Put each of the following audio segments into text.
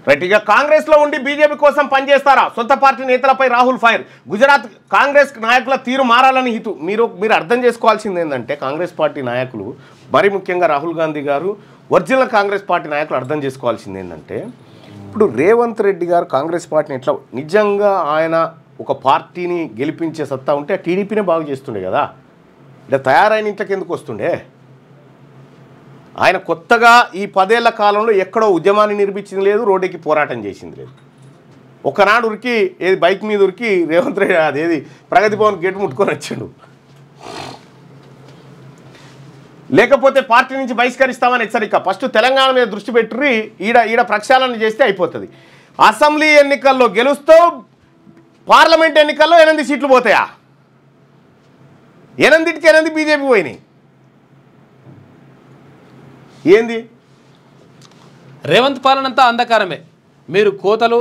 Right. ఇక కాంగ్రెస్లో ఉండి బీజేపీ కోసం పనిచేస్తారా? సొంత పార్టీ నేతలపై రాహుల్ ఫైర్. గుజరాత్ కాంగ్రెస్ నాయకుల తీరు మారాలని హితు. మీరు అర్థం చేసుకోవాల్సింది ఏంటంటే కాంగ్రెస్ పార్టీ నాయకులు, మరి ముఖ్యంగా రాహుల్ గాంధీ గారు, ఒరిజినల్ కాంగ్రెస్ పార్టీ నాయకులు అర్థం చేసుకోవాల్సింది ఏంటంటే ఇప్పుడు రేవంత్ రెడ్డి గారు కాంగ్రెస్ పార్టీని ఎట్లా నిజంగా ఆయన ఒక పార్టీని గెలిపించే సత్తా ఉంటే టీడీపీనే బాగు చేస్తుండే కదా. ఇలా తయారైన ఇంట్లోకి ఎందుకు వస్తుండే? ఆయన కొత్తగా ఈ 10 ఏళ్ల కాలంలో ఎక్కడో ఉద్యమాన్ని నిర్మించింది లేదు, రోడ్డుకి పోరాటం చేసింది లేదు. ఒకనాడు ఉరికి ఏది బైక్ మీద ఉరికి రేవంత్ రెడ్డి అదేది ప్రగతి భవన్ గేట్ ముట్టుకొని వచ్చాడు. లేకపోతే పార్టీ నుంచి బహిష్కరిస్తామని హెచ్చరిక. ఫస్ట్ తెలంగాణ మీద దృష్టి పెట్టుర్రి, ఈడ ప్రక్షాళన చేస్తే అయిపోతుంది. అసెంబ్లీ ఎన్నికల్లో గెలుస్తూ పార్లమెంట్ ఎన్నికల్లో 8 సీట్లు పోతాయా? 8కి 8 బీజేపీ పోయినాయి. ఏంది రేవంత్ పాలన అంతా అంధకారమే. మీరు కోతలు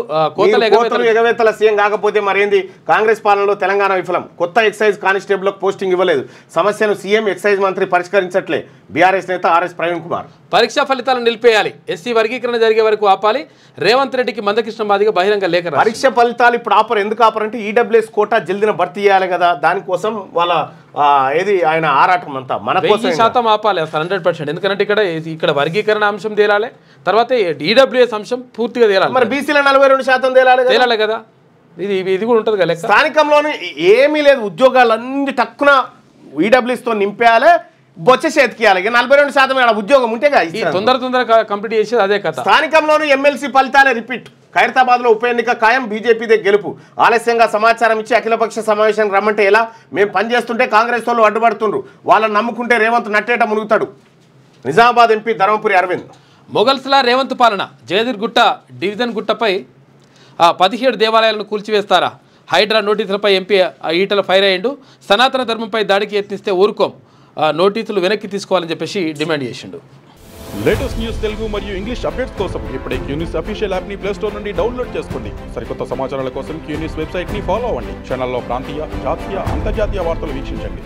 ఎగవేతల సీఎం కాకపోతే మరేంది? కాంగ్రెస్ పాలనలో తెలంగాణ విఫలం. కొత్త ఎక్సైజ్ కానిస్టేబుల్కు పోస్టింగ్ ఇవ్వలేదు. సమస్యను సీఎం ఎక్సైజ్ మంత్రి పరిష్కరించట్లే. బీఆర్ఎస్ నేత ఆర్ఎస్ ప్రవీణ్ కుమార్. పరీక్షా ఫలితాలను నిలిపేయాలి, ఎస్సీ వర్గీకరణ జరిగే వరకు ఆపాలి. రేవంత్ రెడ్డికి మందకృష్ణ మాదిగ బహిరంగ లేఖ. పరీక్ష ఫలితాలు ఇప్పుడు ఆపరు. ఎందుకు ఆపరంటే ఈడబ్ల్యూఎస్ కోటా జల్దిన భర్తీ చేయాలి కదా. దానికోసం వాళ్ళ ఏది ఆయన ఆరాటం అంతా మన కోసం 100% ఆపాలి అసలు 100%. ఎందుకంటే ఇక్కడ వర్గీకరణ అంశం తేలాలి, తర్వాత ఈడబ్ల్యూఎస్ అంశం పూర్తిగా తేలాలి. మరి బీసీలో 42% తేలాలి కదా. ఇది కూడా ఉంటుంది కదా. స్థానికంలోనే ఏమీ లేదు, ఉద్యోగాలన్నీ టక్కున ఈడబ్ల్యూఎస్తో నింపేయాలి, బొచ్చ చేతికియాలి. 42% ఉద్యోగం ఉంటే తొందరగా కంప్లీట్ చేసేది అదే కథ. స్థానికంలోనూ ఎమ్మెల్సీ ఫలితాలే రిపీట్. ఖైరతాబాద్లో ఉప ఎన్నిక ఖాయం, బీజేపీదే గెలుపు. ఆలస్యంగా సమాచారం ఇచ్చి అఖిలపక్ష సమావేశానికి రమ్మంటే ఎలా? మేము పనిచేస్తుంటే కాంగ్రెస్ వాళ్ళు అడ్డుపడుతుండ్రు, వాళ్ళని నమ్ముకుంటే రేవంత్ నట్టేట మునుగుతాడు. నిజామాబాద్ ఎంపీ ధర్మపురి అరవింద్. మొగల్స్లా రేవంత్ పాలన. జయదిర్గుట్ట డివిజన్ గుట్టపై 17 దేవాలయాలను కూల్చివేస్తారా? హైడ్రా నోటీసులపై ఎంపీ ఈటల ఫైర్ అయ్యిండు. సనాతన ధర్మంపై దాడికి యత్నిస్తే ఊరుకోం, నోటీసులు వెనక్కి తీసుకోవాలని చెప్పేసి డిమాండ్ చేసిండు. లేటెస్ట్ న్యూస్ తెలుగు మరియు ఇంగ్లీష్ అప్డేట్స్ కోసం ఇప్పుడే క్యూన్యూస్ అఫీషియల్ యాప్ని ప్లే స్టోర్ నుండి డౌన్లోడ్ చేసుకోండి. సరికొత్త సమాచారాల కోసం క్యూన్యూస్ వెబ్సైట్ని ఫాలో అవ్వండి. ఛానల్లో ప్రాంతీయ, జాతీయ, అంతర్జాతీయ వార్తలు వీక్షించండి.